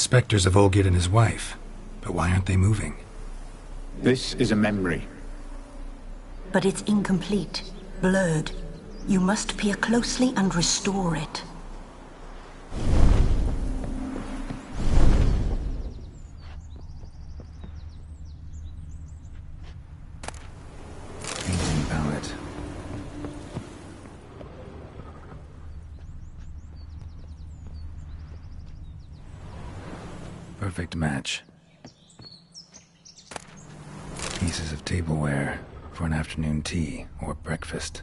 Spectres of Olgierd and his wife. But why aren't they moving? This is a memory. But it's incomplete, blurred. You must peer closely and restore it. Painting palette. Perfect match. Pieces of tableware for an afternoon tea or breakfast.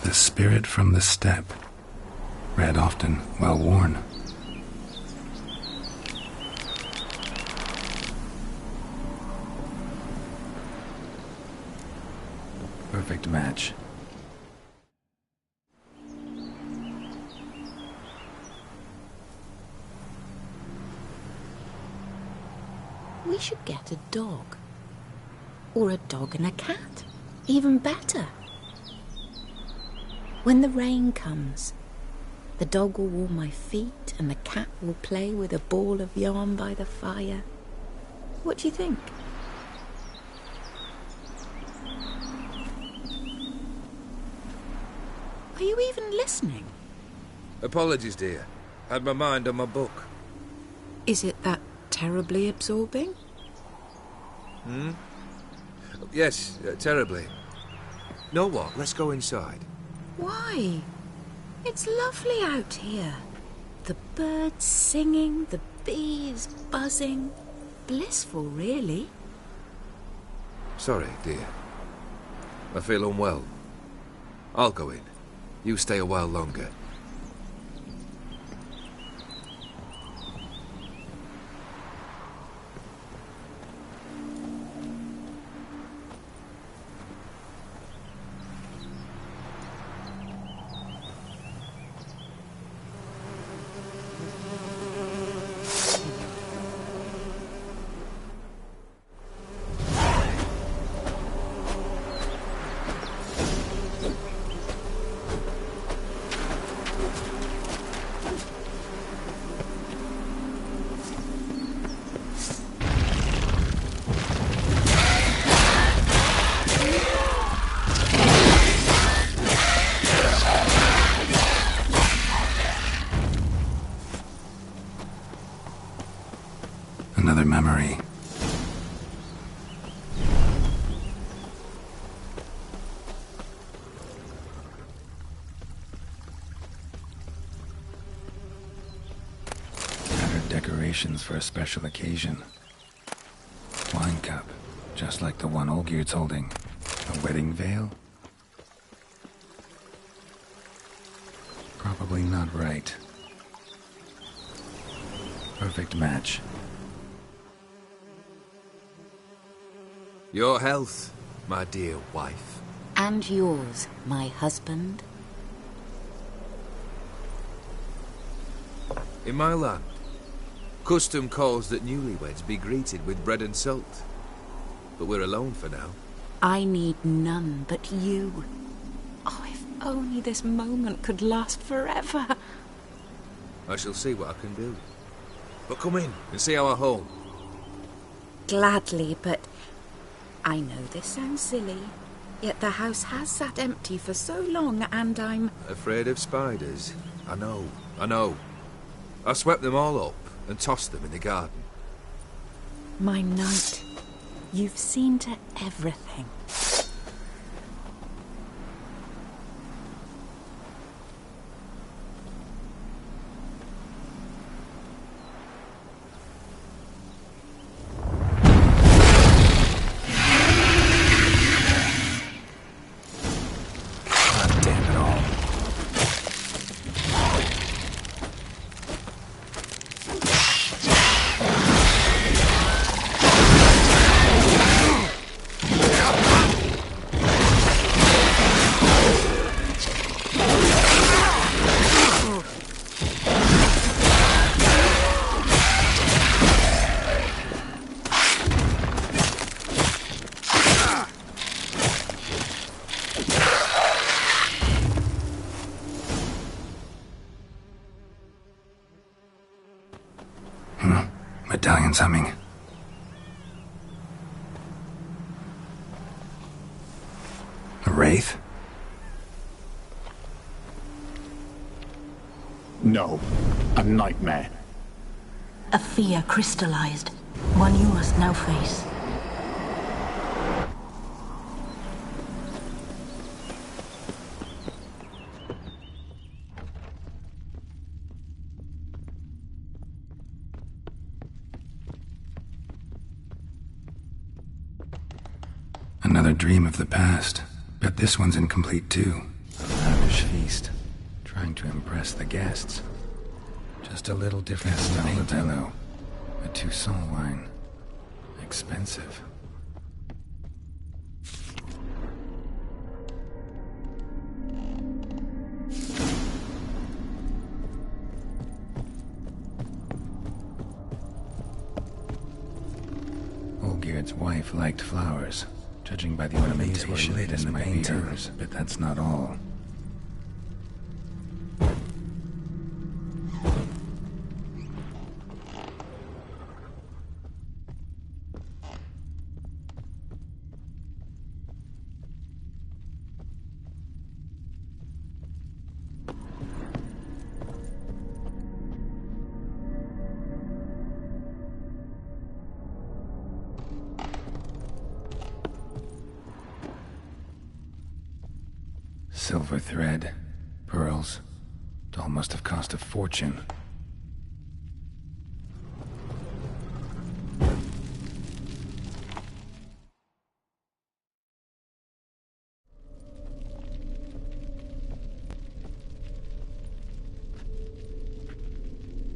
The spirit from the steppe. Read often, well worn. Perfect match. We should get a dog. Or a dog and a cat. Even better. When the rain comes, the dog will warm my feet and the cat will play with a ball of yarn by the fire. What do you think? Are you even listening? Apologies, dear. Had my mind on my book. Is it that terribly absorbing? Yes, terribly. Know what? Let's go inside. Why? It's lovely out here. The birds singing, the bees buzzing. Blissful, really. Sorry, dear. I feel unwell. I'll go in. You stay a while longer. Another memory. Tattered decorations for a special occasion. Wine cup, just like the one Olgierd's holding. A wedding veil? Probably not right. Perfect match. Your health, my dear wife. And yours, my husband. In my land, custom calls that newlyweds be greeted with bread and salt. But we're alone for now. I need none but you. Oh, if only this moment could last forever. I shall see what I can do. But come in and see our home. Gladly, but I know this sounds silly, yet the house has sat empty for so long and I'm... Afraid of spiders? I know. I swept them all up and tossed them in the garden. My knight, you've seen to everything. Medallion's humming. A wraith? No, a nightmare. A fear crystallized, one you must now face. Another dream of the past. Bet this one's incomplete too. A lavish feast, trying to impress the guests. Just a little different than Modello. A Toussaint wine. Expensive. Olgierd's wife liked flowers. Judging by the ornamentation in the paintings, but that's not all. Silver thread, pearls. Doll must have cost a fortune.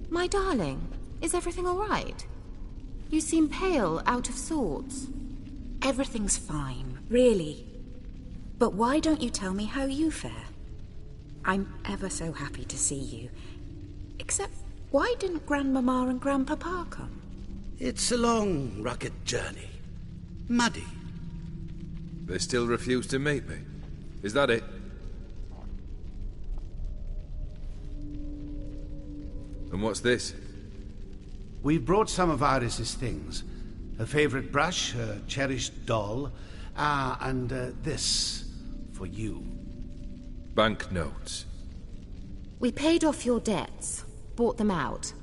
My darling, is everything all right? You seem pale, out of sorts. Everything's fine, really. But why don't you tell me how you fare? I'm ever so happy to see you. Except, why didn't Grandmama and Grandpapa come? It's a long, rugged journey. Muddy. They still refuse to meet me. Is that it? And what's this? We've brought some of Iris's things. Her favorite brush, her cherished doll, and this for you. Banknotes. We paid off your debts, bought them out,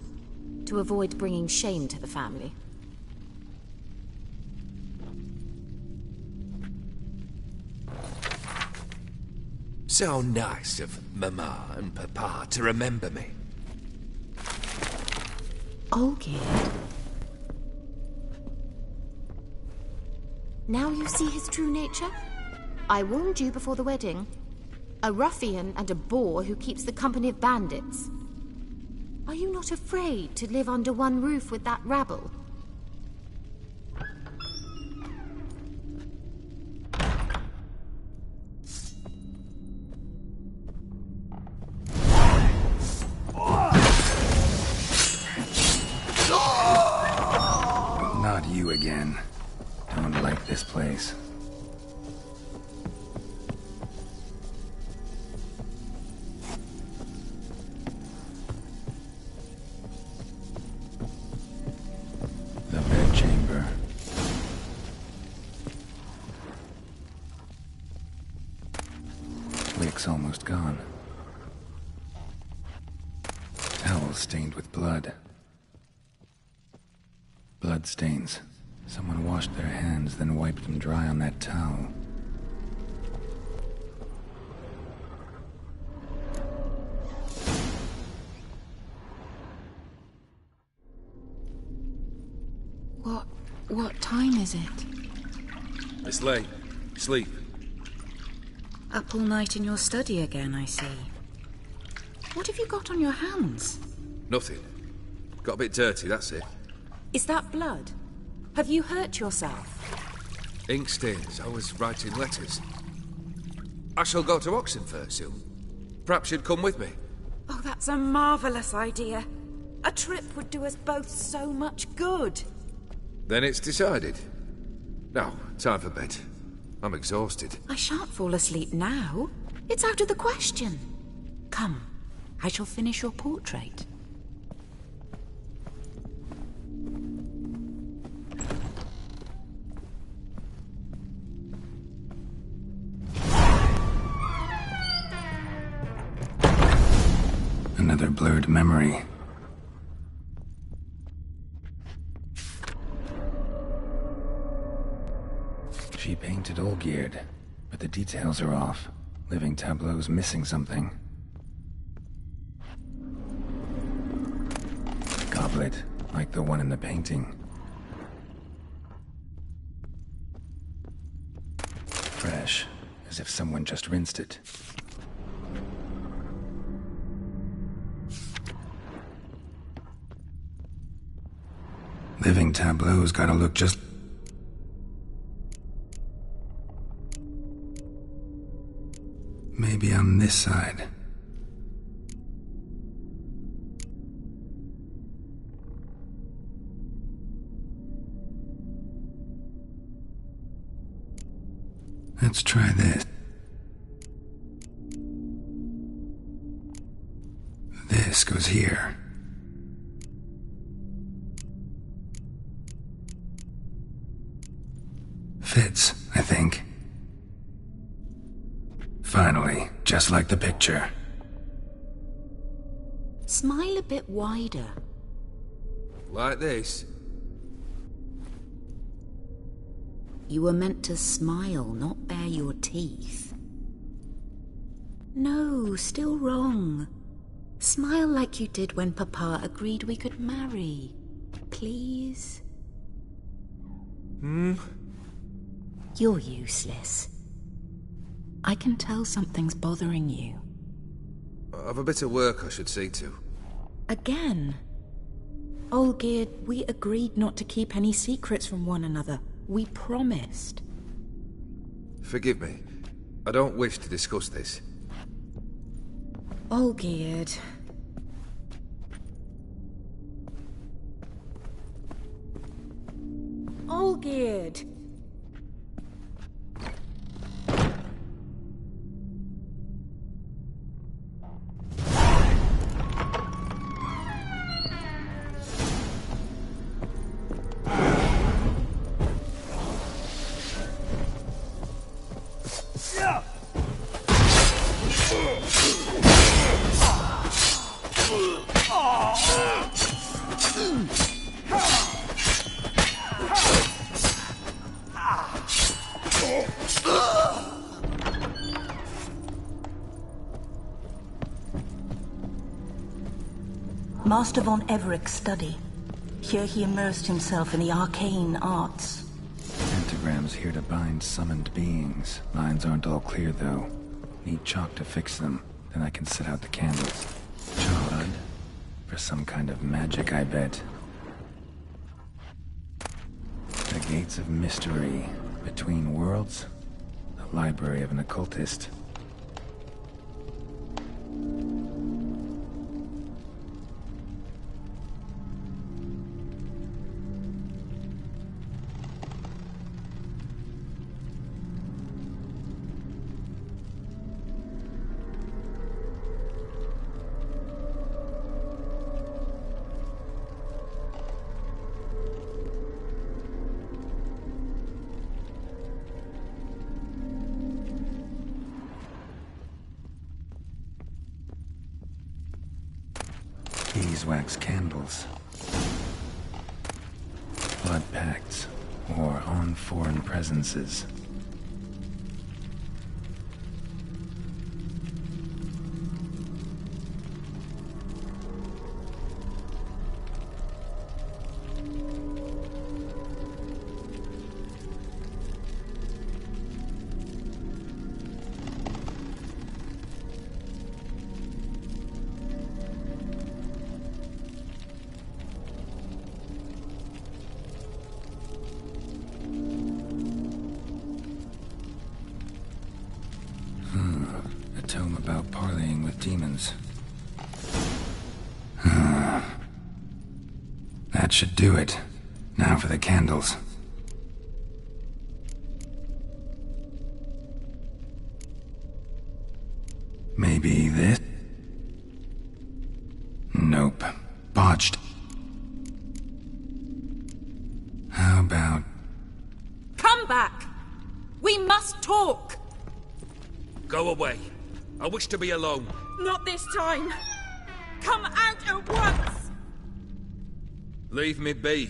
to avoid bringing shame to the family. So nice of Mama and Papa to remember me. Olgierd. Now you see his true nature? I warned you before the wedding. A ruffian and a boor who keeps the company of bandits. Are you not afraid to live under one roof with that rabble? Not you again. Don't like this place. The bedchamber. Wick's almost gone. Towels stained with blood. Blood stains. Someone washed their hands, then wiped them dry on that towel. What time is it? It's late. Sleep. Up all night in your study again, I see. What have you got on your hands? Nothing. Got a bit dirty, that's it. Is that blood? Have you hurt yourself? Ink stains. I was writing letters. I shall go to Oxenfurt soon. Perhaps you'd come with me. Oh, that's a marvelous idea. A trip would do us both so much good. Then it's decided. Now, time for bed. I'm exhausted. I shan't fall asleep now. It's out of the question. Come, I shall finish your portrait. blurred memory. She painted Olgierd, but the details are off. Living Tableau's missing something. Goblet, like the one in the painting. Fresh, as if someone just rinsed it. Living Tableau's gotta look just... Maybe on this side. Let's try this. This goes here. Fits, I think. Finally, just like the picture. Smile a bit wider. Like this? You were meant to smile, not bare your teeth. No, still wrong. Smile like you did when Papa agreed we could marry. Please? You're useless. I can tell something's bothering you. I've a bit of work I should see to. Again? Olgierd, we agreed not to keep any secrets from one another. We promised. Forgive me. I don't wish to discuss this. Olgierd. Olgierd! Master von Everek's study. Here he immersed himself in the arcane arts. Pentagrams here to bind summoned beings. Lines aren't all clear, though. Need chalk to fix them, then I can set out the candles. Chalk? For some kind of magic, I bet. The Gates of Mystery. Between Worlds? The Library of an Occultist. Beeswax candles. Blood pacts, or on foreign presences. A tome about parleying with demons. That should do it. Now for the candles. Maybe this? Nope. Botched. How about... Come back! We must talk! Go away. I wish to be alone. Not this time! come out at once! Leave me be.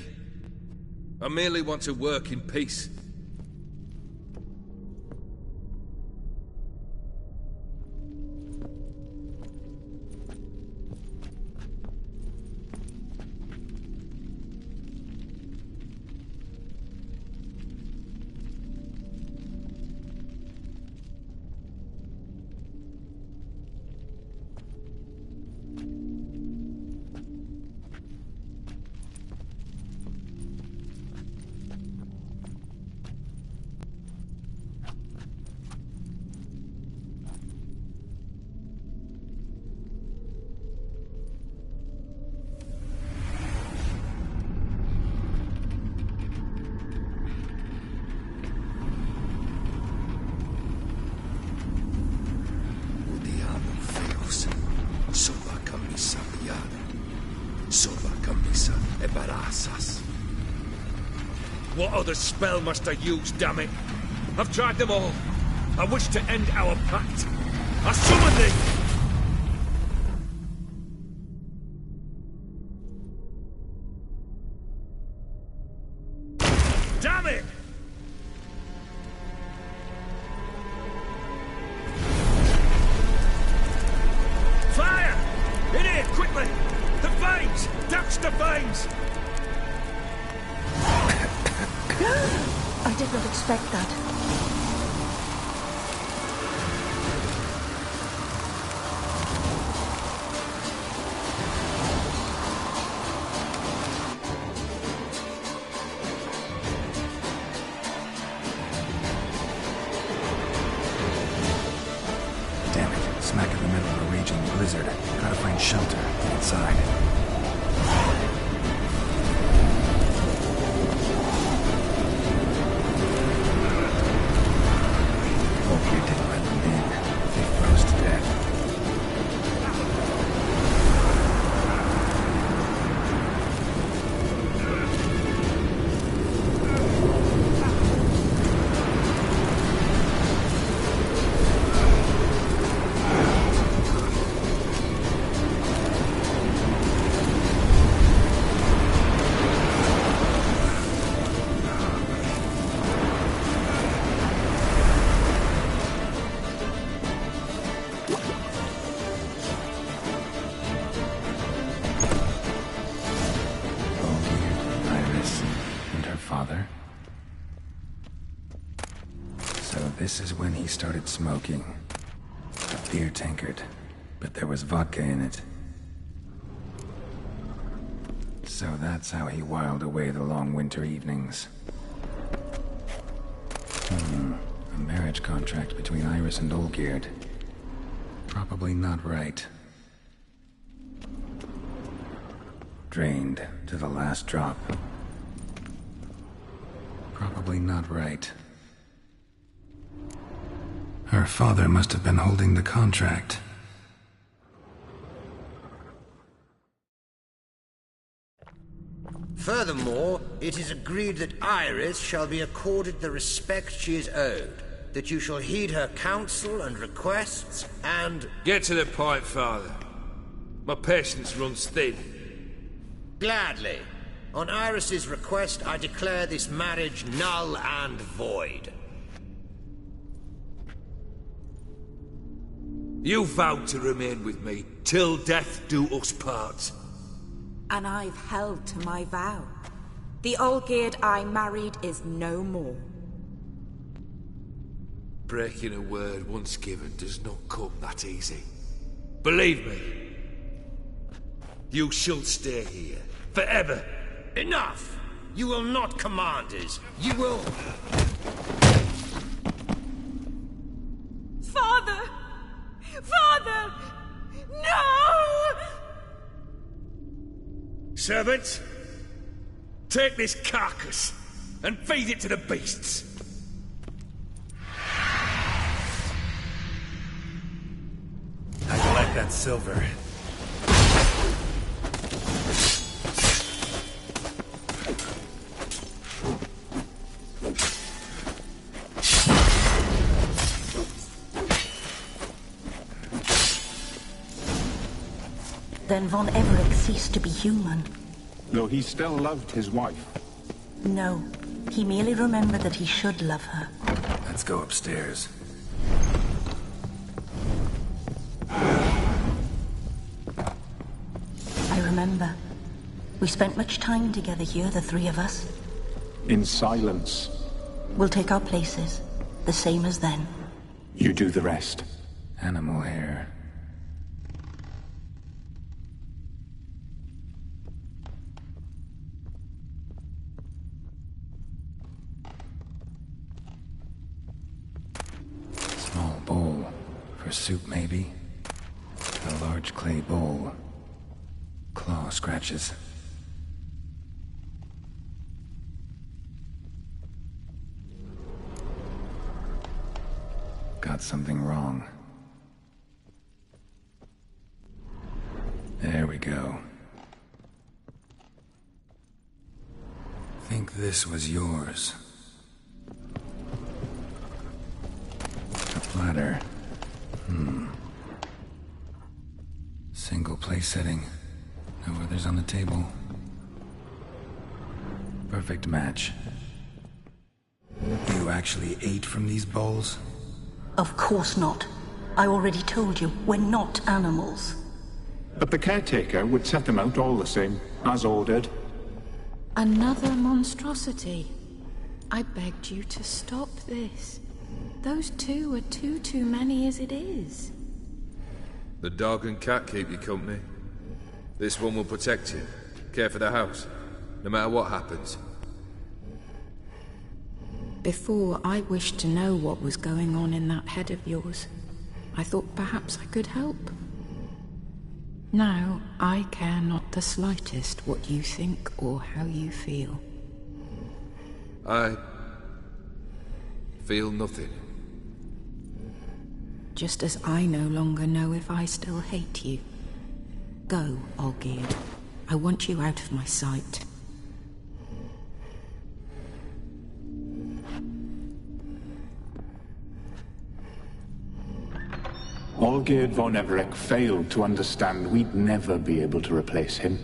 I merely want to work in peace. What other spell must I use, damn it? I've tried them all. I wish to end our pact. I summon thee! Damn it! Fire! In here, quickly! The veins! Douse the veins! I did not expect that. Damn it. Smack in the middle of a raging blizzard. Gotta find shelter. Get inside. This is when he started smoking. A beer tankard, but there was vodka in it. So that's how he whiled away the long winter evenings. A marriage contract between Iris and Olgierd. Probably not right. Drained to the last drop. Probably not right. Her father must have been holding the contract. Furthermore, it is agreed that Iris shall be accorded the respect she is owed, that you shall heed her counsel and requests, and... Get to the point, Father. My patience runs thin. Gladly. On Iris's request, I declare this marriage null and void. You vowed to remain with me till death do us part. And I've held to my vow. The Olgierd I married is no more. Breaking a word once given does not come that easy. Believe me. You shall stay here. Forever. Enough! You will not command us. You will... Father! Father! No! Servants, take this carcass and feed it to the beasts. How'd you like that silver? Then Von Everett ceased to be human. Though he still loved his wife. No, he merely remembered that he should love her. Let's go upstairs. I remember. We spent much time together here, the three of us. In silence. We'll take our places, the same as then. You do the rest. Animal hair. Small bowl. For soup, maybe? A large clay bowl. Claw scratches. Got something wrong. There we go. Think this was yours. A platter. Single place setting. No others on the table. Perfect match. You actually ate from these bowls? Of course not. I already told you, we're not animals. But the caretaker would set them out all the same, as ordered. Another monstrosity. I begged you to stop this. Those two are too many as it is. The dog and cat keep you company. This one will protect you, care for the house, no matter what happens. Before, I wished to know what was going on in that head of yours. I thought perhaps I could help. Now, I care not the slightest what you think or how you feel. I feel nothing. Just as I no longer know if I still hate you. Go, Olgierd. I want you out of my sight. Olgierd von Everett failed to understand we'd never be able to replace him.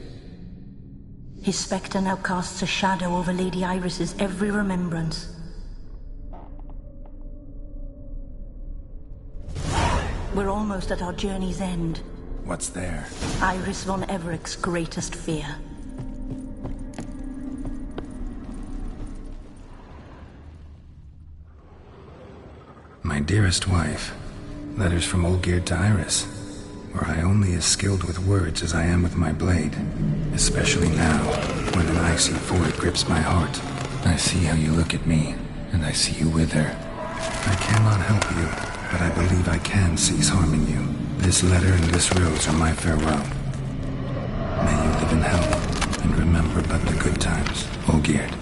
His spectre now casts a shadow over Lady Iris's every remembrance. We're almost at our journey's end. What's there? Iris von Everett's greatest fear. My dearest wife. Letters from Olgierd to Iris. Were I only as skilled with words as I am with my blade. Especially now, when an icy void grips my heart. I see how you look at me, and I see you with her. I cannot help you, but I believe I can cease harming you. This letter and this rose are my farewell. May you live in health, and remember but the good times, Olgierd.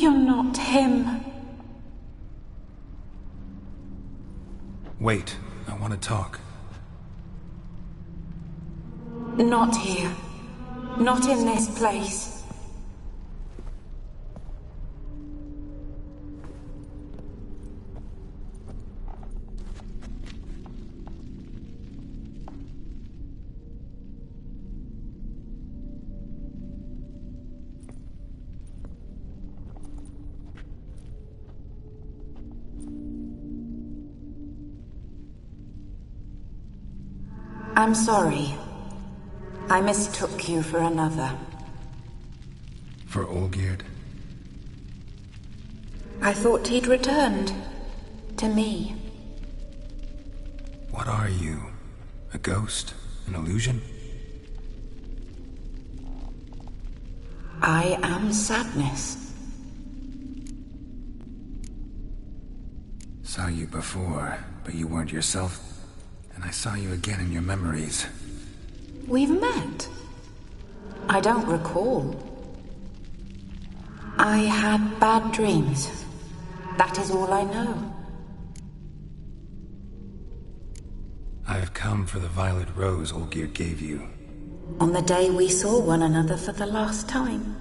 You're not him. Wait, I want to talk. Not here. Not in this place. I'm sorry. I mistook you for another. For Olgierd? I thought he'd returned. To me. What are you? A ghost? An illusion? I am sadness. Saw you before, but you weren't yourself. And I saw you again in your memories. We've met? I don't recall. I had bad dreams. That is all I know. I've come for the violet rose Olgierd gave you. On the day we saw one another for the last time.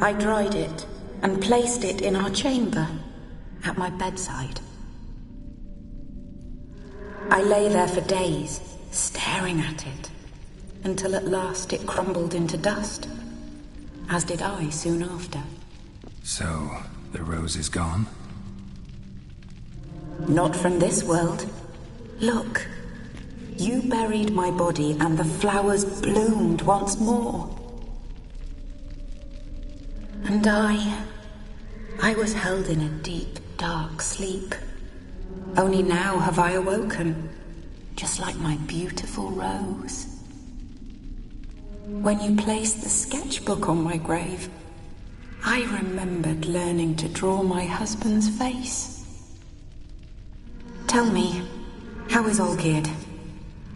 I dried it and placed it in our chamber, at my bedside. I lay there for days, staring at it, until at last it crumbled into dust, as did I soon after. So, the rose is gone? Not from this world. Look, you buried my body and the flowers bloomed once more. And I was held in a deep, dark sleep. Only now have I awoken, just like my beautiful rose. When you placed the sketchbook on my grave, I remembered learning to draw my husband's face. Tell me, how is Olgierd?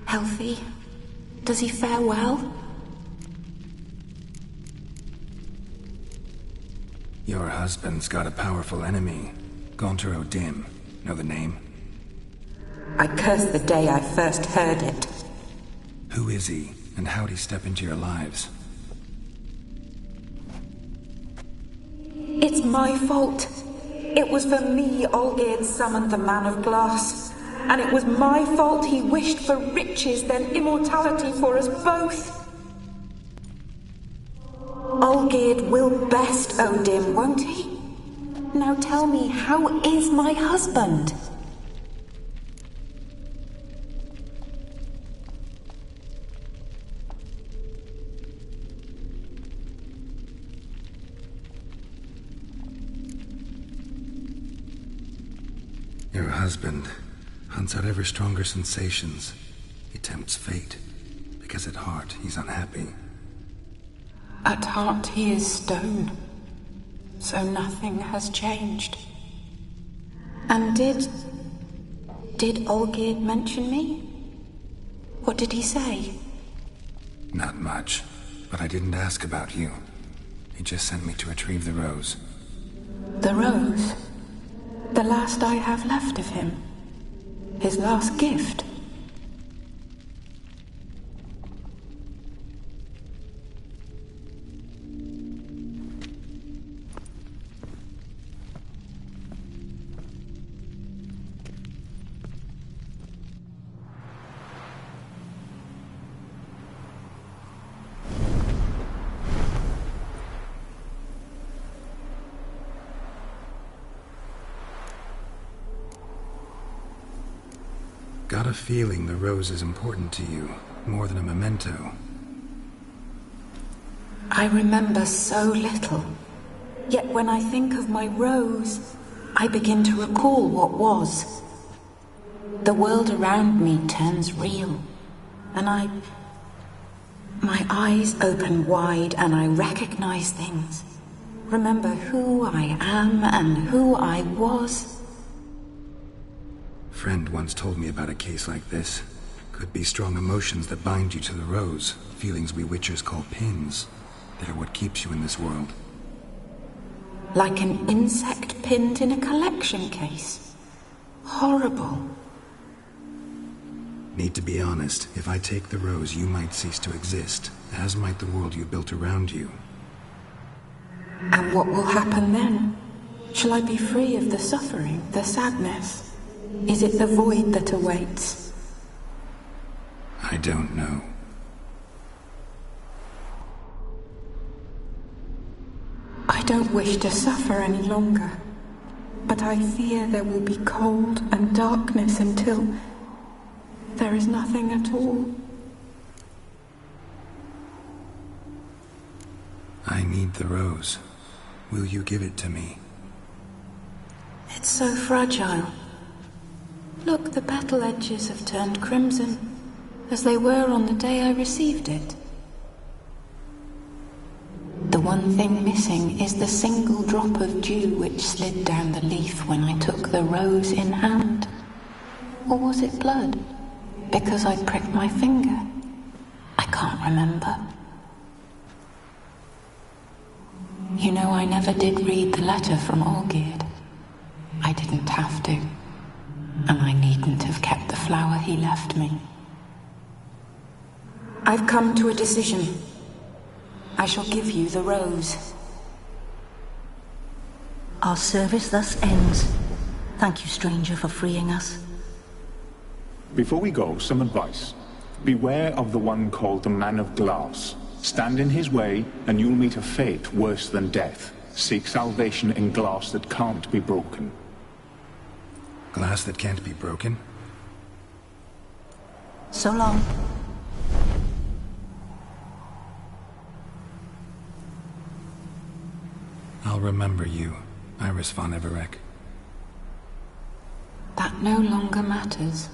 Healthy? Does he fare well? Your husband's got a powerful enemy, Gaunter O'Dim. Know the name? I curse the day I first heard it. Who is he, and how'd he step into your lives? It's my fault. It was for me Olgierd summoned the Man of Glass. And it was my fault he wished for riches, then immortality for us both. Olgierd will best O'Dim, won't he? Now tell me, how is my husband? Your husband hunts out ever stronger sensations. He tempts fate, because at heart he's unhappy. At heart he is stone, so nothing has changed. And did Olgierd mention me? What did he say? Not much, but I didn't ask about you. He just sent me to retrieve the rose. The rose? The last I have left of him? His last gift? Got a feeling the rose is important to you, more than a memento. I remember so little. Yet when I think of my rose, I begin to recall what was. The world around me turns real, and my eyes open wide and I recognize things. Remember who I am and who I was. Friend once told me about a case like this. Could be strong emotions that bind you to the rose, feelings we witchers call pins. They're what keeps you in this world. Like an insect pinned in a collection case. Horrible. Need to be honest. If I take the rose, you might cease to exist, as might the world you built around you. And what will happen then? Shall I be free of the suffering, the sadness? Is it the void that awaits? I don't know. I don't wish to suffer any longer, but I fear there will be cold and darkness until there is nothing at all. I need the rose. Will you give it to me? It's so fragile. Look, the petal edges have turned crimson, as they were on the day I received it. The one thing missing is the single drop of dew which slid down the leaf when I took the rose in hand. Or was it blood? Because I pricked my finger. I can't remember. You know, I never did read the letter from Olgierd. I didn't have to. And I needn't have kept the flower he left me. I've come to a decision. I shall give you the rose. Our service thus ends. Thank you, stranger, for freeing us. Before we go, some advice. Beware of the one called the Man of Glass. Stand in his way, and you'll meet a fate worse than death. Seek salvation in glass that can't be broken. Glass that can't be broken? So long. I'll remember you, Iris von Everec. That no longer matters.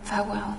Farewell.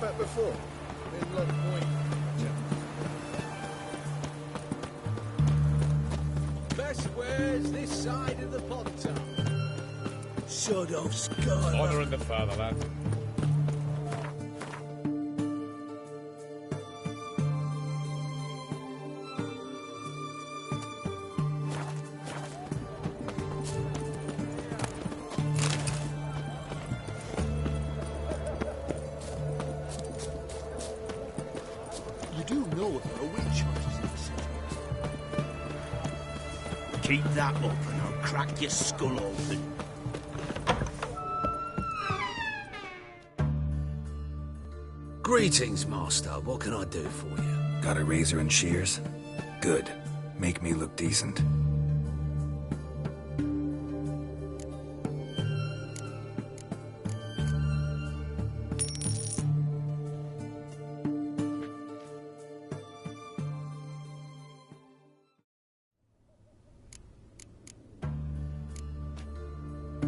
back before. In Lock Point. Best wares this side of the pond town. Sod off, Sky. Honouring the fatherland. You do know there are witch hunters in the city. Keep that up and I'll crack your skull open. Greetings, Master. What can I do for you? Got a razor and shears? Good. Make me look decent.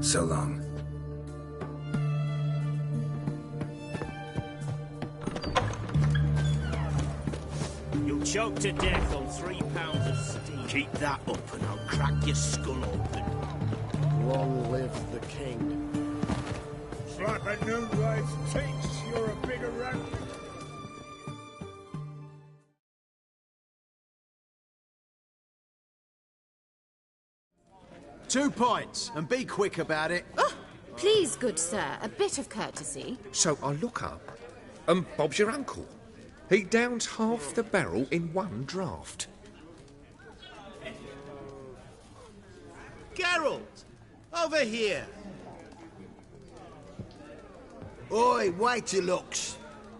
So long. You'll choke to death on 3 pounds of steam. Keep that up and I'll crack your skull open. Long live the king. Slap a new wife's cheeks, you're a bigger rat. 2 pints, and be quick about it. Oh, please, good sir, a bit of courtesy. So I look up, and Bob's your uncle. He downs half the barrel in one draught. Geralt! Over here! Oi, wait your looks.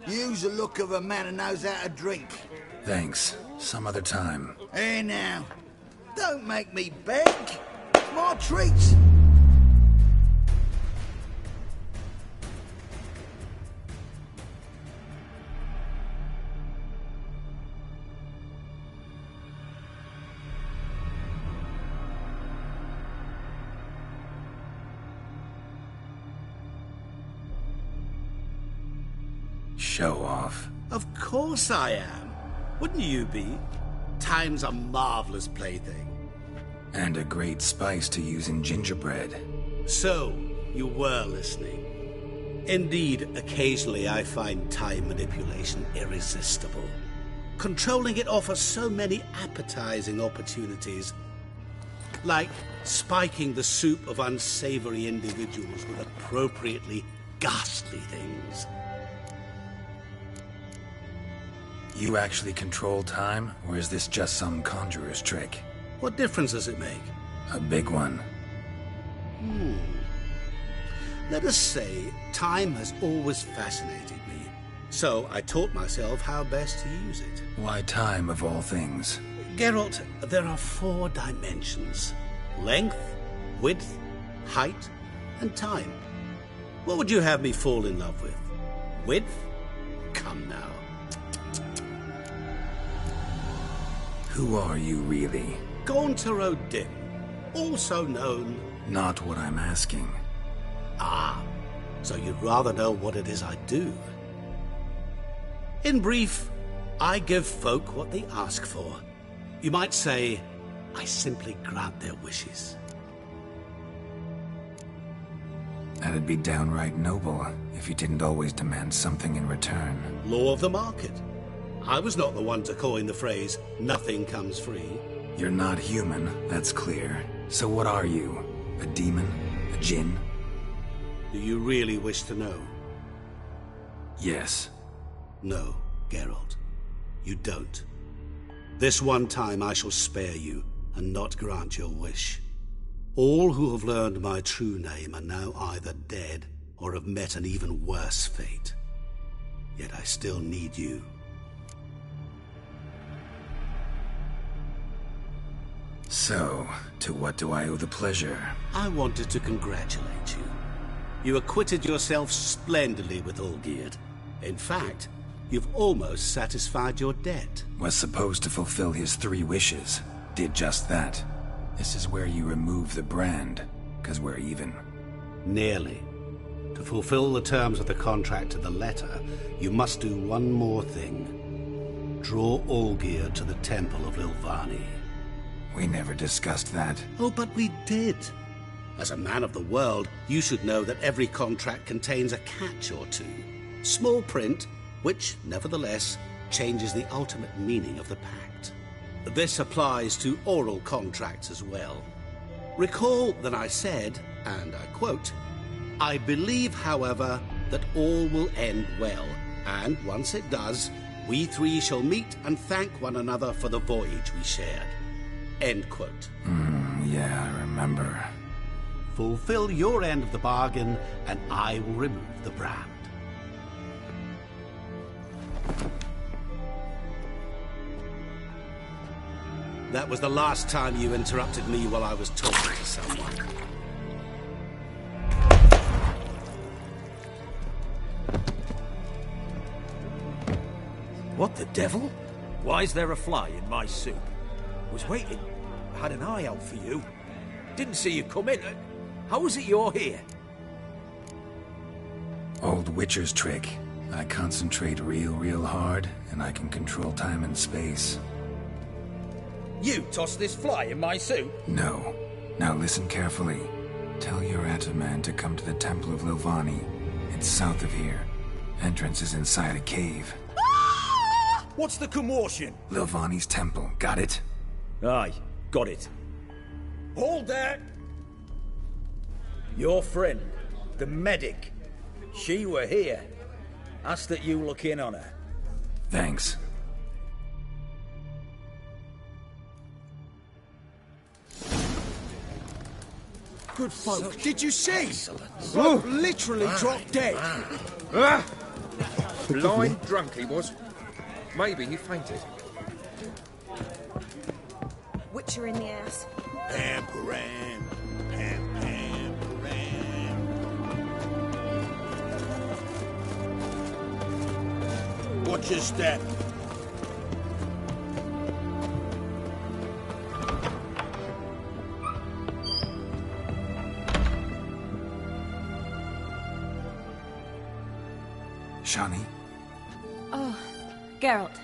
Use the look of a man who knows how to drink. Thanks. Some other time. Hey now, don't make me beg. It's my treat. Show off. Of course I am. Wouldn't you be? Time's a marvelous plaything. And a great spice to use in gingerbread. So, you were listening. Indeed, occasionally I find time manipulation irresistible. Controlling it offers so many appetizing opportunities. Like spiking the soup of unsavory individuals with appropriately ghastly things. You actually control time, or is this just some conjurer's trick? What difference does it make? A big one. Let us say time has always fascinated me. So I taught myself how best to use it. Why time, of all things? Geralt, there are 4 dimensions. Length, width, height, and time. What would you have me fall in love with? Width? Come now. Who are you, really? Gaunter O'Dim, also known... Not what I'm asking. Ah, so you'd rather know what it is I do. In brief, I give folk what they ask for. You might say, I simply grant their wishes. That'd be downright noble, if you didn't always demand something in return. Law of the market. I was not the one to coin the phrase, nothing comes free. You're not human, that's clear. So what are you? A demon? A djinn? Do you really wish to know? Yes. No, Geralt. You don't. This one time I shall spare you, and not grant your wish. All who have learned my true name are now either dead, or have met an even worse fate. Yet I still need you. So, to what do I owe the pleasure? I wanted to congratulate you. You acquitted yourself splendidly with Olgierd. In fact, you've almost satisfied your debt. Was supposed to fulfill his 3 wishes. Did just that. This is where you remove the brand, 'cause we're even. Nearly. To To fulfill the terms of the contract to the letter, you must do one more thing. Draw Olgierd to the Temple of Lilvani. We never discussed that. Oh, but we did. As a man of the world, you should know that every contract contains a catch or two. Small print, which, nevertheless, changes the ultimate meaning of the pact. This applies to oral contracts as well. Recall that I said, and I quote, "I believe, however, that all will end well, and once it does, we three shall meet and thank one another for the voyage we shared." End quote. Yeah, I remember. Fulfill your end of the bargain, and I will remove the brand. That was the last time you interrupted me while I was talking to someone. What the devil? Why is there a fly in my soup? Was waiting. I had an eye out for you. Didn't see you come in. How is it you're here? Old Witcher's trick. I concentrate real hard, and I can control time and space. You tossed this fly in my soup? No. Now listen carefully. Tell your Ataman to come to the Temple of Lilvani. It's south of here. Entrance is inside a cave. What's the commotion? Lilvani's temple. Got it? Aye, got it. Hold there! Your friend, the medic. She were here. Asked that you look in on her. Thanks. Good folk. Did you see? Folk literally dropped dead. Blind drunk he was. Maybe he fainted. Witcher in the ass. Pam, Param. Pam, Pam, Param. Watch your step. Shani? Oh, Geralt.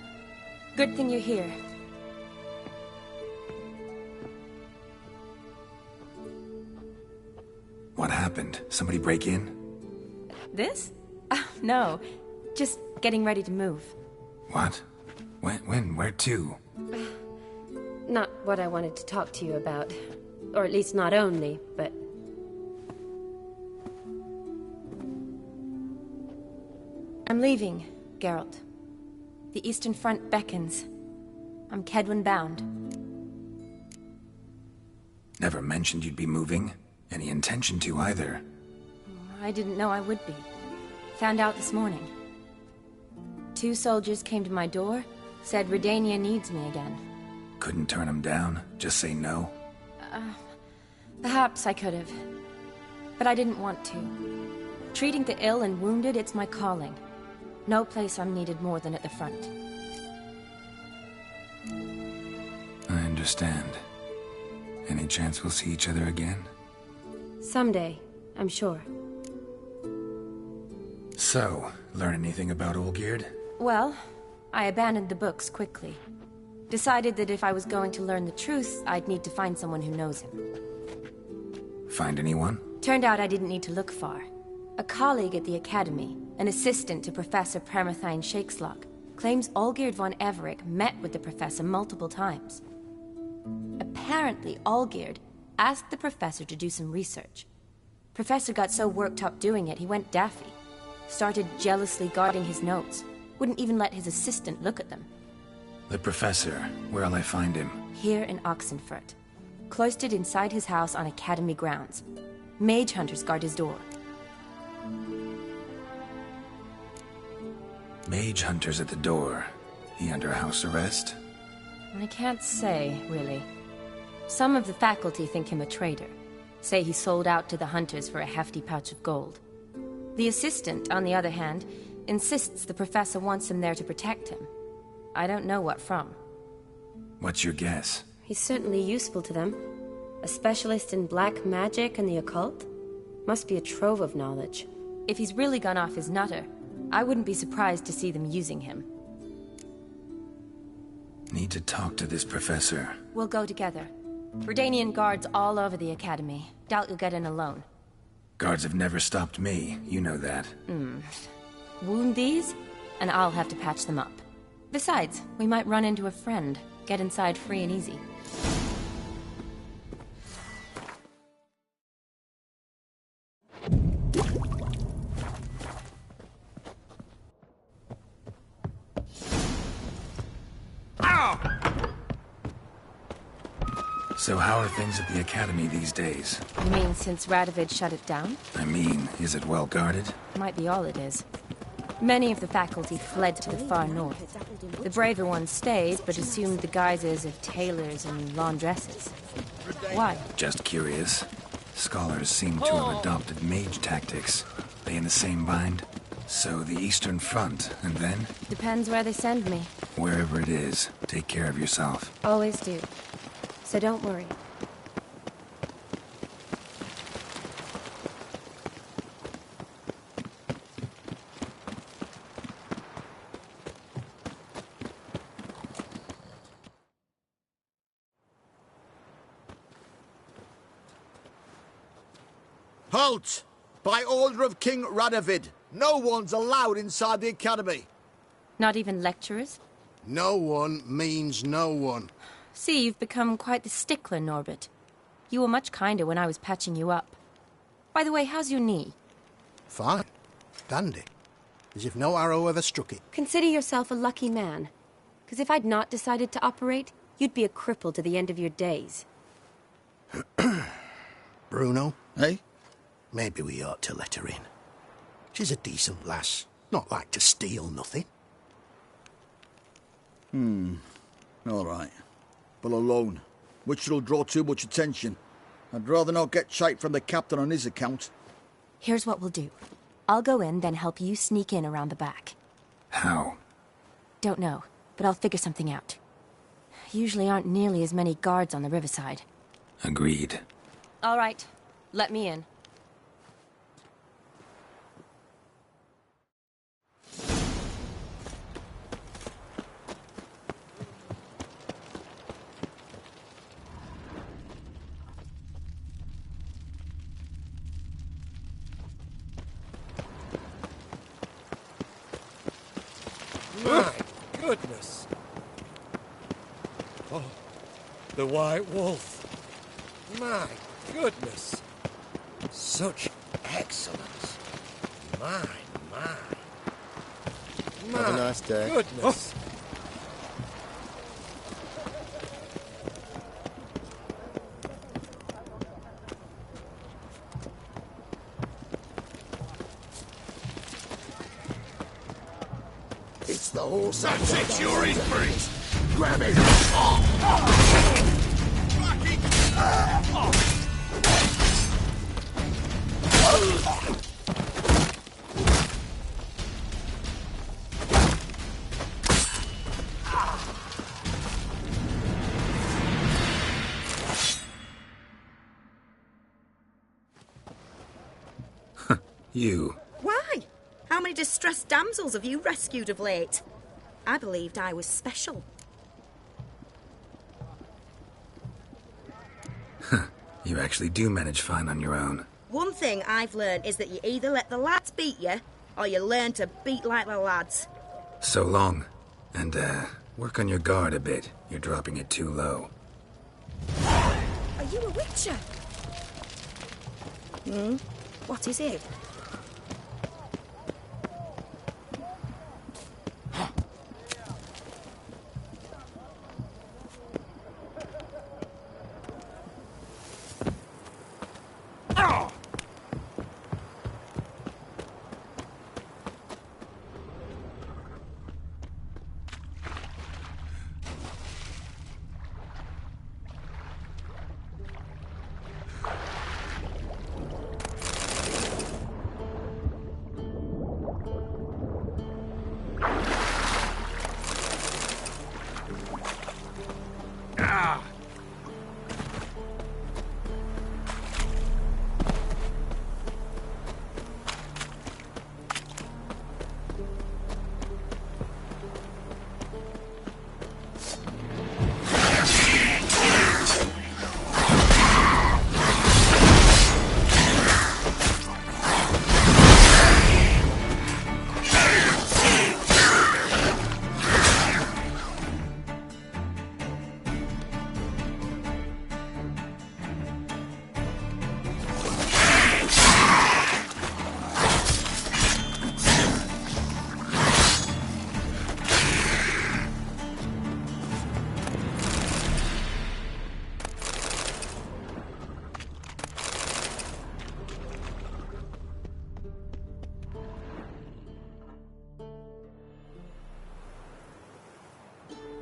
Good thing you're here. What happened? Somebody break in? This? No. Just getting ready to move. What? When? Where to? Not what I wanted to talk to you about. Or at least not only, but... I'm leaving, Geralt. The Eastern Front beckons. I'm Kedwen bound. Never mentioned you'd be moving. Any intention to either. I didn't know I would be. Found out this morning. 2 soldiers came to my door, said Redania needs me again. Couldn't turn him down? Just say no? Perhaps I could have. But I didn't want to. Treating the ill and wounded, it's my calling. No place I'm needed more than at the front. I understand. Any chance we'll see each other again? Someday, I'm sure. So, learn anything about Olgierd? Well, I abandoned the books quickly. Decided that if I was going to learn the truth, I'd need to find someone who knows him. Find anyone? Turned out I didn't need to look far. A colleague at the Academy, an assistant to Professor Permathine Shakeslok, claims Olgierd von Everec met with the professor multiple times. Apparently, Olgierd asked the professor to do some research. Professor got so worked up doing it, he went daffy. Started jealously guarding his notes. Wouldn't even let his assistant look at them. The professor. Where'll I find him? Here in Oxenfurt. Cloistered inside his house on Academy grounds. Mage hunters guard his door. Mage hunters at the door. He under house arrest? I can't say, really. Some of the faculty think him a traitor. Say he sold out to the hunters for a hefty pouch of gold. The assistant, on the other hand, insists the professor wants him there to protect him. I don't know what from. What's your guess? He's certainly useful to them. A specialist in black magic and the occult? Must be a trove of knowledge. If he's really gone off his nutter, I wouldn't be surprised to see them using him. Need to talk to this professor. We'll go together. Redanian guards all over the Academy. Doubt you'll get in alone. Guards have never stopped me, you know that. Wound these, and I'll have to patch them up. Besides, we might run into a friend. Get inside free and easy. So how are things at the Academy these days? You mean since Radovid shut it down? I mean, is it well guarded? Might be all it is. Many of the faculty fled to the far north. The braver ones stayed, but assumed the guises of tailors and laundresses. Why? Just curious. Scholars seem to have adopted mage tactics. They in the same bind? So the Eastern Front, and then? Depends where they send me. Wherever it is, take care of yourself. Always do. So don't worry. Halt! By order of King Radovid, no one's allowed inside the Academy. Not even lecturers? No one means no one. See, you've become quite the stickler, Norbert. You were much kinder when I was patching you up. By the way, how's your knee? Fine. Dandy. As if no arrow ever struck it. Consider yourself a lucky man. Because if I'd not decided to operate, you'd be a cripple to the end of your days. Bruno? Eh? Maybe we ought to let her in. She's a decent lass. Not like to steal nothing. All right. But alone, which will draw too much attention. I'd rather not get shite from the captain on his account. Here's what we'll do. I'll go in, then help you sneak in around the back. How? Don't know, but I'll figure something out. Usually aren't nearly as many guards on the riverside. Agreed. All right. Let me in. My goodness. Oh, the White Wolf. My goodness. Such excellence. My. Have a nice day. Goodness. It's the horse. That's it, you're in for it. Grab it! You. Why? How many distressed damsels have you rescued of late? I believed I was special. You actually do manage fine on your own. One thing I've learned is that you either let the lads beat you, or you learn to beat like the lads. So long. And, work on your guard a bit. You're dropping it too low. Are you a witcher? What is it?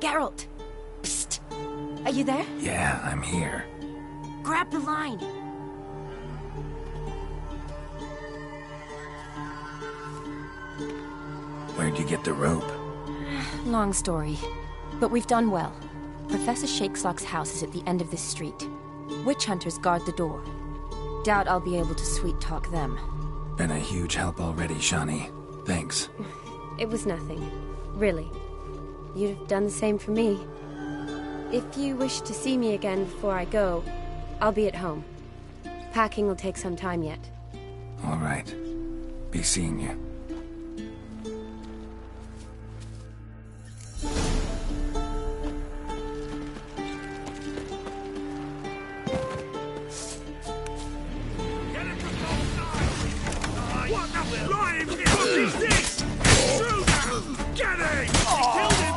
Geralt! Psst! Are you there? Yeah, I'm here. Grab the line! Where'd you get the rope? Long story. But we've done well. Professor Shakeslock's house is at the end of this street. Witch hunters guard the door. Doubt I'll be able to sweet-talk them. Been a huge help already, Shawnee. Thanks. It was nothing. Really. You'd have done the same for me. If you wish to see me again before I go, I'll be at home. Packing will take some time yet. All right. Be seeing you. What the flying fuck is this? Shoot him! Get him! He killed him!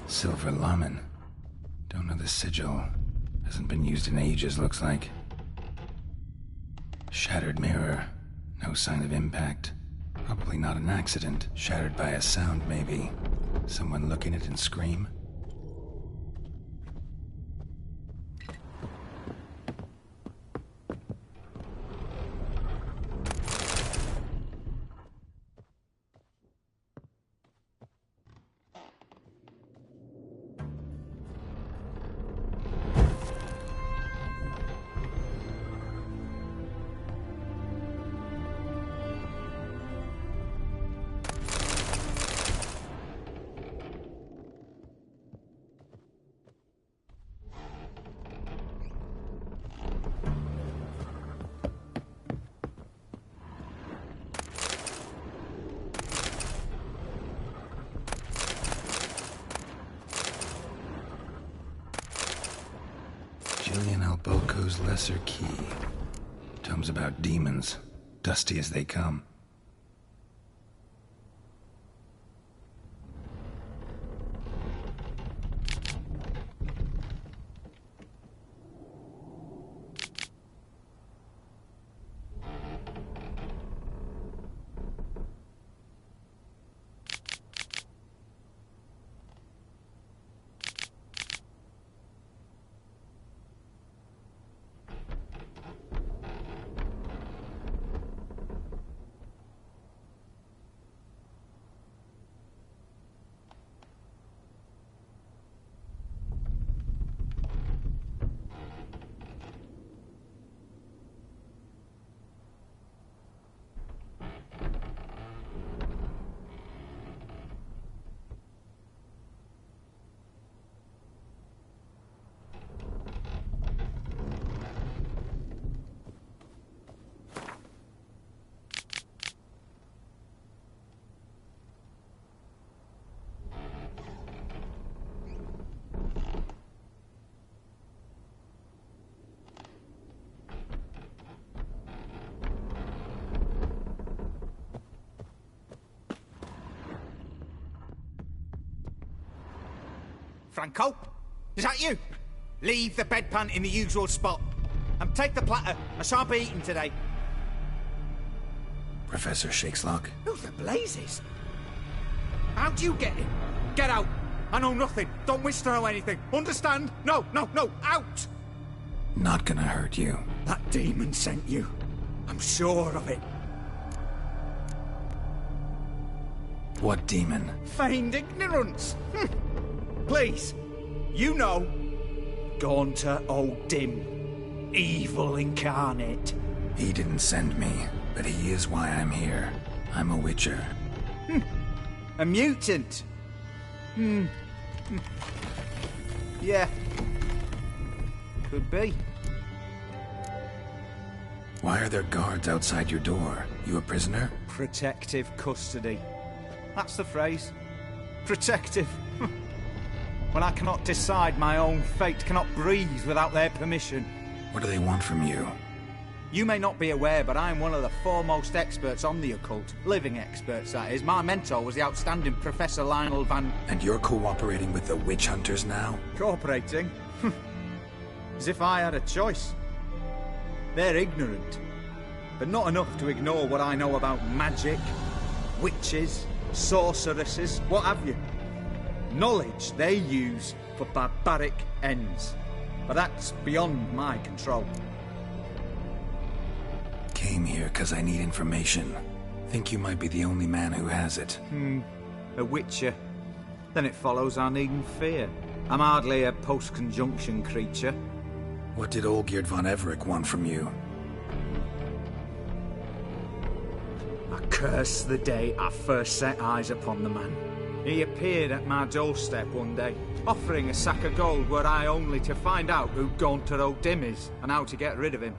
Silver Lamen. Don't know the sigil. Hasn't been used in ages, looks like. Shattered mirror. No sign of impact. Probably not an accident. Shattered by a sound, maybe. Someone look in it and scream. Julian Alboco's Lesser Key. Tomes about demons, dusty as they come. Franco? Is that you? Leave the bedpan in the usual spot. And take the platter. I shan't be eating today. Professor Shakeslock? Who the blazes? How do you get in? Get out. I know nothing. Don't wish to know anything. Understand? No, out! Not gonna hurt you. That demon sent you. I'm sure of it. What demon? Feigned ignorance. Please. You know. Gaunter O'Dim. Evil incarnate. He didn't send me, but he is why I'm here. I'm a witcher. A mutant. Yeah. Could be. Why are there guards outside your door? You a prisoner? Protective custody. That's the phrase. Protective. When I cannot decide my own fate, cannot breathe without their permission. What do they want from you? You may not be aware, but I am one of the foremost experts on the occult. Living experts, that is. My mentor was the outstanding Professor Lionel Van... And you're cooperating with the witch hunters now? Cooperating? As if I had a choice. They're ignorant, but not enough to ignore what I know about magic, witches, sorceresses, what have you. Knowledge they use for barbaric ends. But that's beyond my control. Came here because I need information. Think you might be the only man who has it. A witcher. Then it follows I needn't fear. I'm hardly a post-conjunction creature. What did Olgierd von Everec want from you? I curse the day I first set eyes upon the man. He appeared at my doorstep one day, offering a sack of gold were I only to find out who Gaunter O'Dim is and how to get rid of him.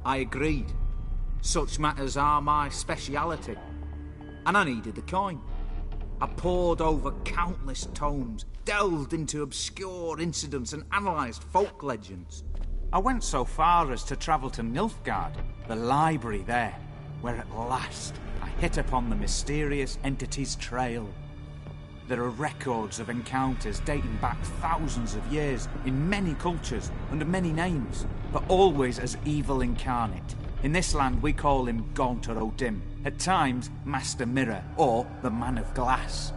I agreed. Such matters are my speciality. And I needed the coin. I pored over countless tomes, delved into obscure incidents and analysed folk legends. I went so far as to travel to Nilfgaard, the library there, where at last I hit upon the mysterious entity's trail. There are records of encounters dating back thousands of years in many cultures under many names, but always as evil incarnate. In this land we call him Gaunter O'Dim, at times Master Mirror or the Man of Glass.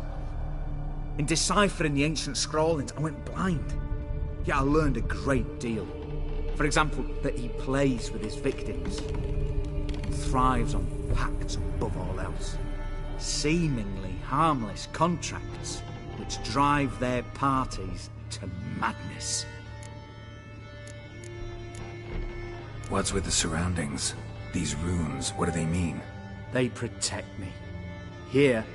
In deciphering the ancient scrawlings I went blind, yet I learned a great deal. For example, that he plays with his victims and thrives on pacts above all else. Seemingly harmless contracts which drive their parties to madness. What's with the surroundings? These runes, what do they mean? They protect me. Here,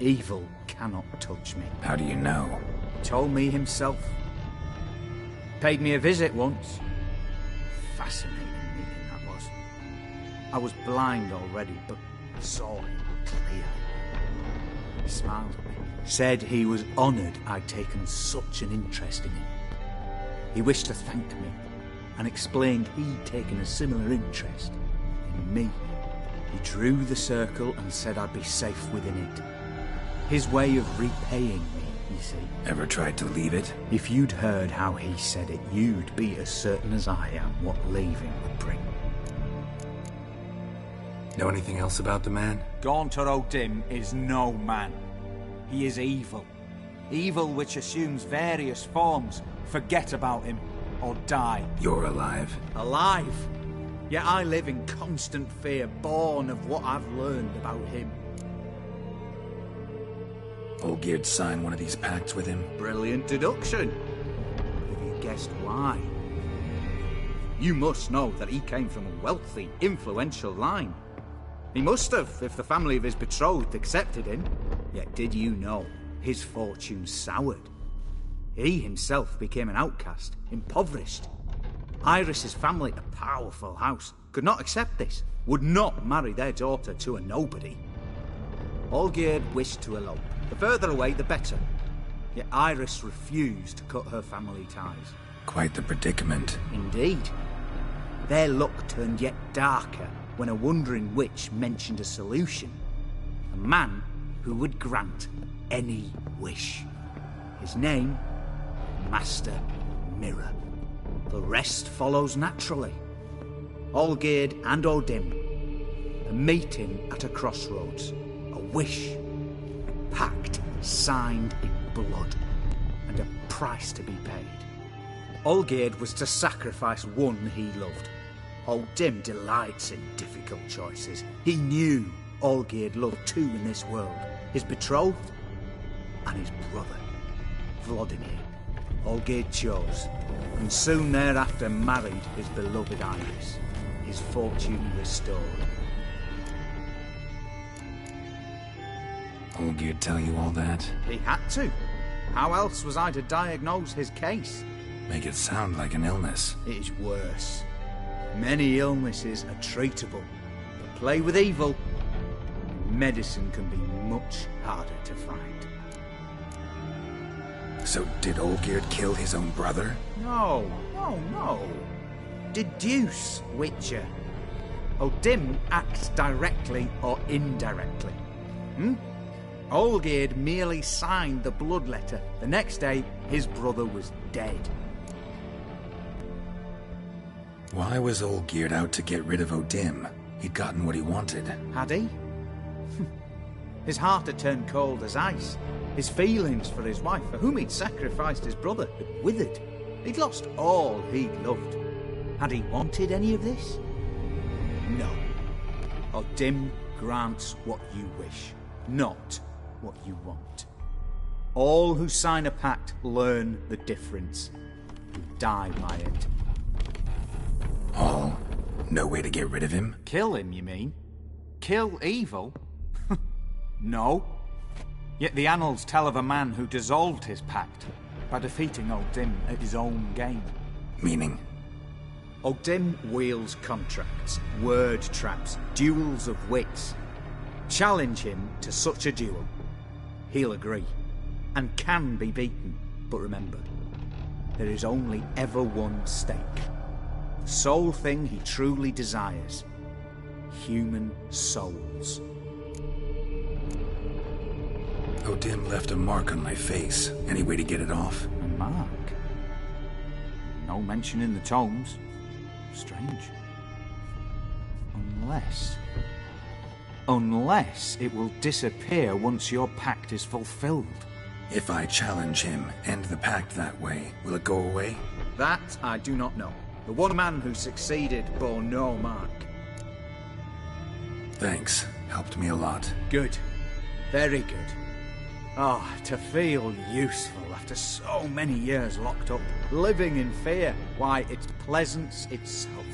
evil cannot touch me. How do you know? He told me himself. Paid me a visit once. Fascinating meeting that was. I was blind already, but saw him clearly. He smiled at me. Said he was honoured I'd taken such an interest in him. He wished to thank me and explained he'd taken a similar interest in me. He drew the circle and said I'd be safe within it. His way of repaying me, you see. Ever tried to leave it? If you'd heard how he said it, you'd be as certain as I am what leaving would bring. Know anything else about the man? Gaunter O'Dim is no man. He is evil. Evil which assumes various forms. Forget about him, or die. You're alive. Alive? Yet I live in constant fear, born of what I've learned about him. Olgierd signed one of these pacts with him? Brilliant deduction. Have you guessed why? You must know that he came from a wealthy, influential line. He must have, if the family of his betrothed accepted him. Yet did you know his fortune soured? He himself became an outcast, impoverished. Iris's family, a powerful house, could not accept this, would not marry their daughter to a nobody. Olgierd wished to elope. The further away, the better. Yet Iris refused to cut her family ties. Quite the predicament. Indeed. Their luck turned yet darker when a wandering witch mentioned a solution. A man who would grant any wish. His name master mirror. The rest follows naturally. Olgierd and Odim, a meeting at a crossroads, a wish, a pact signed in blood, and a price to be paid. Olgierd was to sacrifice one he loved. Odim delights in difficult choices. He knew Olgierd loved two in this world, his betrothed and his brother, Vladimir. Olgierd chose, and soon thereafter married his beloved Iris, his fortune restored. Olgierd tell you all that? He had to. How else was I to diagnose his case? Make it sound like an illness. It is worse. Many illnesses are treatable, but play with evil, medicine can be much harder to find. So did Olgierd kill his own brother? No. Deduce, Witcher. Odim acts directly or indirectly. Olgierd merely signed the blood letter. The next day, his brother was dead. Why was Olgierd out to get rid of Odim? He'd gotten what he wanted. Had he? His heart had turned cold as ice. His feelings for his wife, for whom he'd sacrificed his brother, had withered. He'd lost all he'd loved. Had he wanted any of this? No. Odim grants what you wish, not what you want. All who sign a pact learn the difference and die by it. All? No way to get rid of him? Kill him, you mean? Kill evil? No. Yet the annals tell of a man who dissolved his pact by defeating Odim at his own game. Meaning? Odim wields contracts, word traps, duels of wits. Challenge him to such a duel. He'll agree, and can be beaten. But remember, there is only ever one stake. The sole thing he truly desires. Human souls. Odim left a mark on my face. Any way to get it off? A mark? No mention in the tomes. Strange. Unless it will disappear once your pact is fulfilled. If I challenge him, end the pact that way, will it go away? That I do not know. The one man who succeeded bore no mark. Thanks. Helped me a lot. Good. Very good. Oh, to feel useful after so many years locked up, living in fear. Why, it's pleasance itself.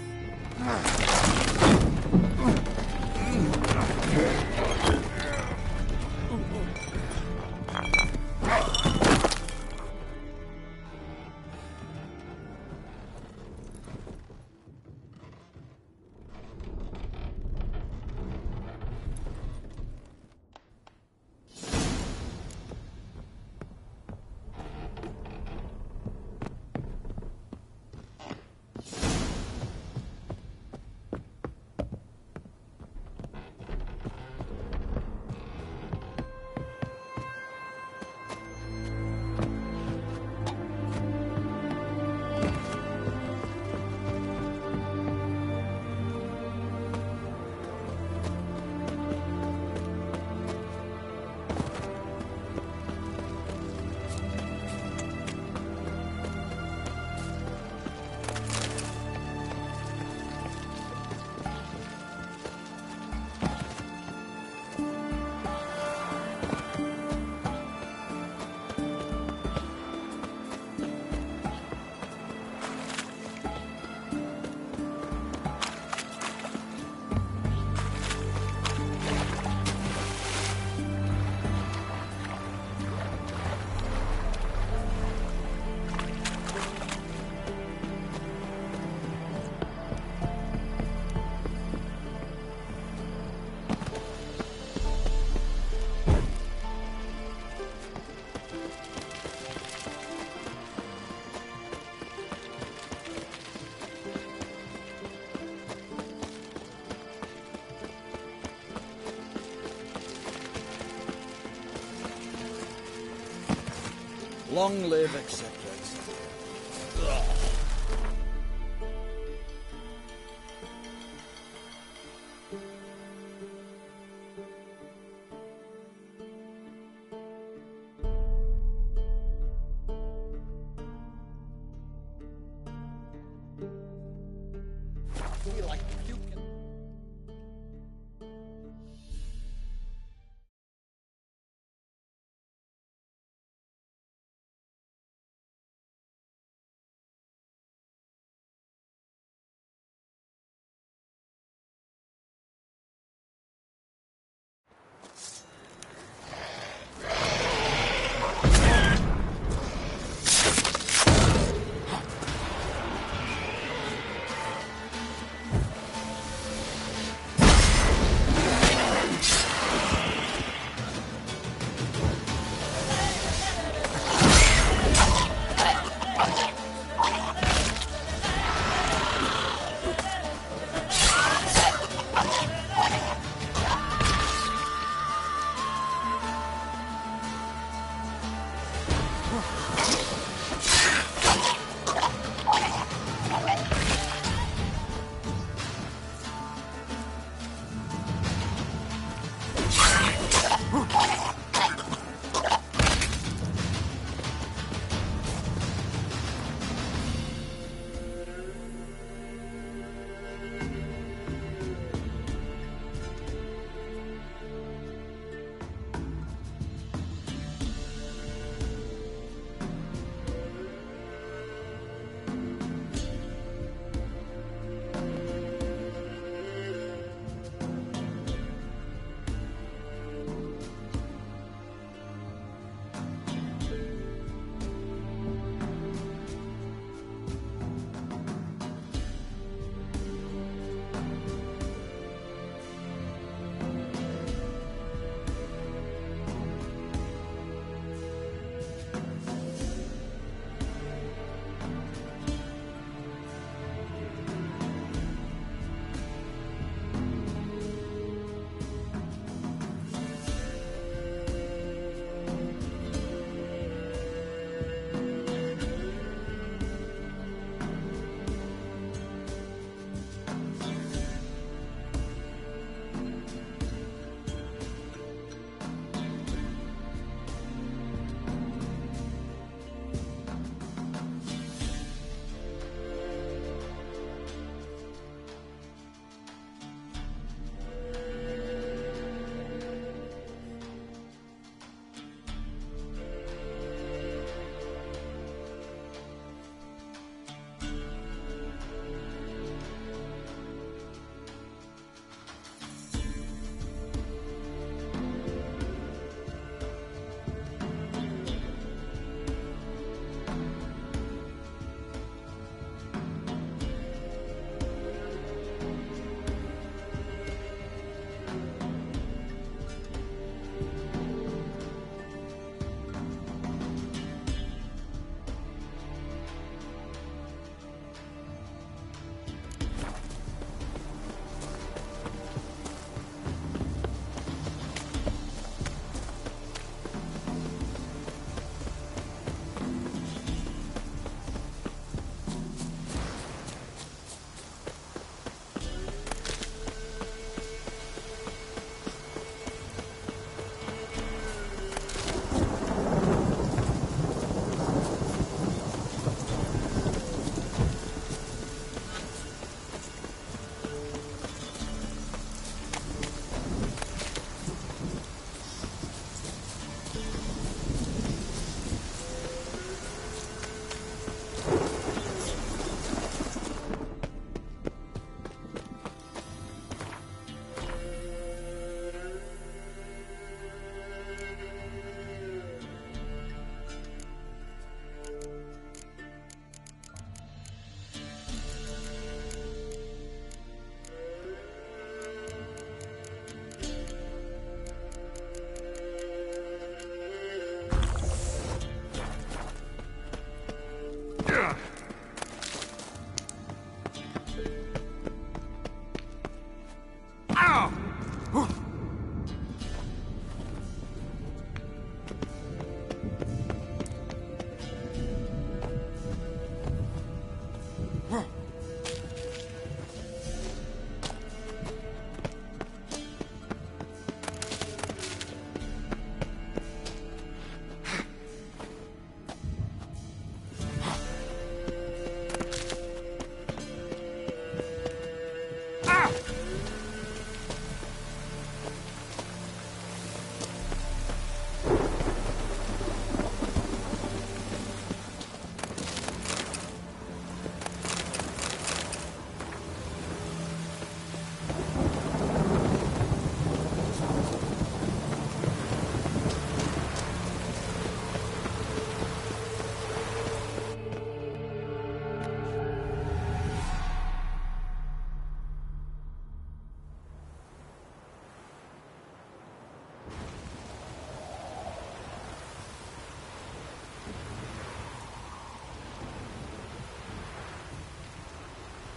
Long live, etc.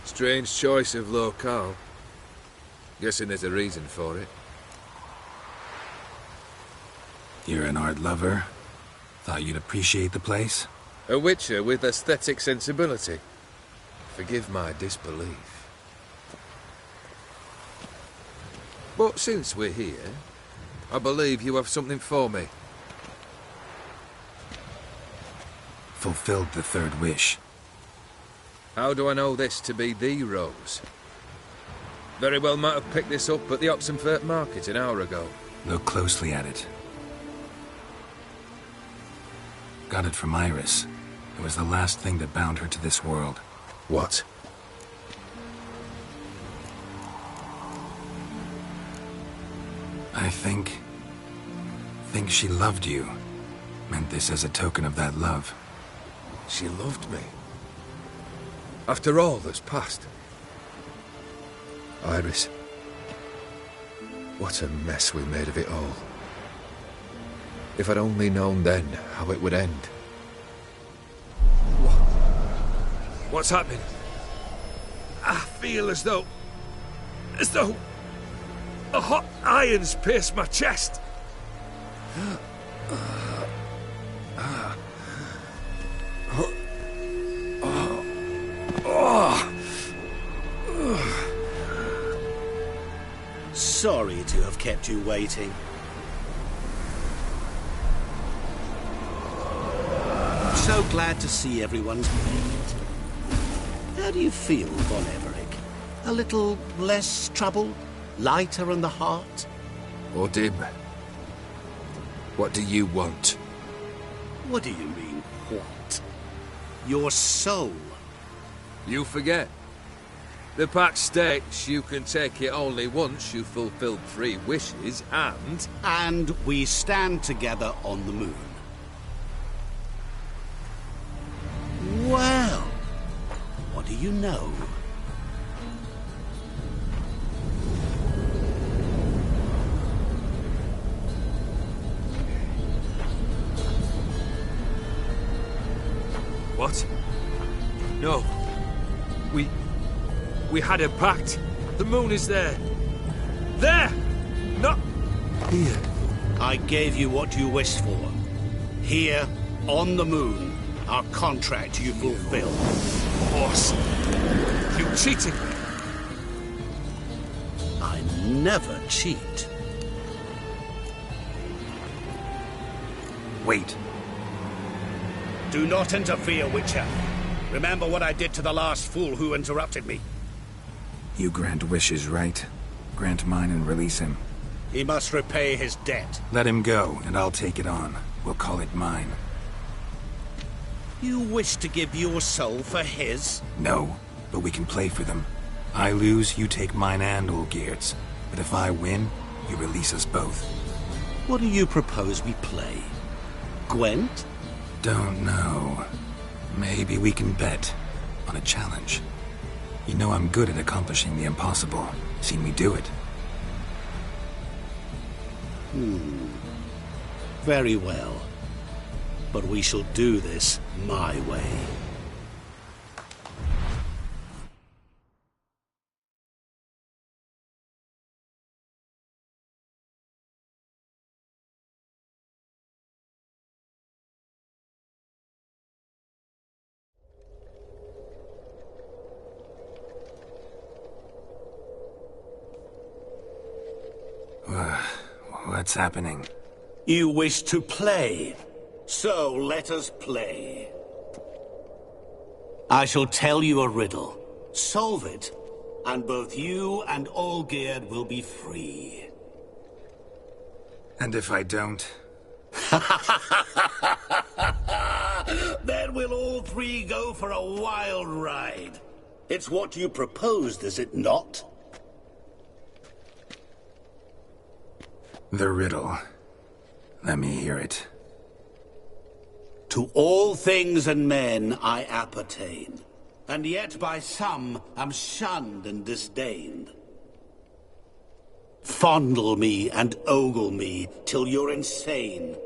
Strange choice of locale. Guessing there's a reason for it. You're an art lover. Thought you'd appreciate the place? A witcher with aesthetic sensibility. Forgive my disbelief. But since we're here, I believe you have something for me. Fulfilled the third wish. How do I know this to be the rose? Very well might have picked this up at the Oxenfurt market an hour ago. Look closely at it. Got it from Iris. It was the last thing that bound her to this world. What? I think she loved you. Meant this as a token of that love. She loved me. After all that's passed. Iris. What a mess we made of it all. If I'd only known then how it would end. What's happening? I feel as though a hot iron's pierced my chest. Sorry to have kept you waiting. So glad to see everyone's made. How do you feel, Von Everett? A little less trouble? Lighter in the heart? Odim, what do you want? What do you mean, what? Your soul. You forget. The pact states you can take it only once you've fulfilled 3 wishes, and... And we stand together on the moon. Well, what do you know? What? No. We had a pact. The moon is there. There! Not here. I gave you what you wished for. Here, on the moon, our contract you fulfilled. Horse! You cheated me! I never cheat. Wait. Do not interfere, Witcher. Remember what I did to the last fool who interrupted me. You grant wishes, right? Grant mine and release him. He must repay his debt. Let him go, and I'll take it on. We'll call it mine. You wish to give your soul for his? No, but we can play for them. I lose, you take mine and Olgierd's. But if I win, you release us both. What do you propose we play? Gwent? Don't know. Maybe we can bet on a challenge. You know I'm good at accomplishing the impossible. Seen me do it. Very well. But we shall do this my way. What's happening? You wish to play, so let us play. I shall tell you a riddle. Solve it, and both you and Olgierd will be free. And if I don't? Then we'll all 3 go for a wild ride. It's what you proposed, is it not? The riddle. Let me hear it. To all things and men I appertain, and yet by some am shunned and disdained. Fondle me and ogle me till you're insane,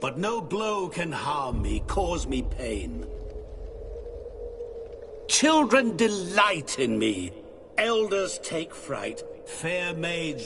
but no blow can harm me, cause me pain. Children delight in me. Elders take fright. Fair maids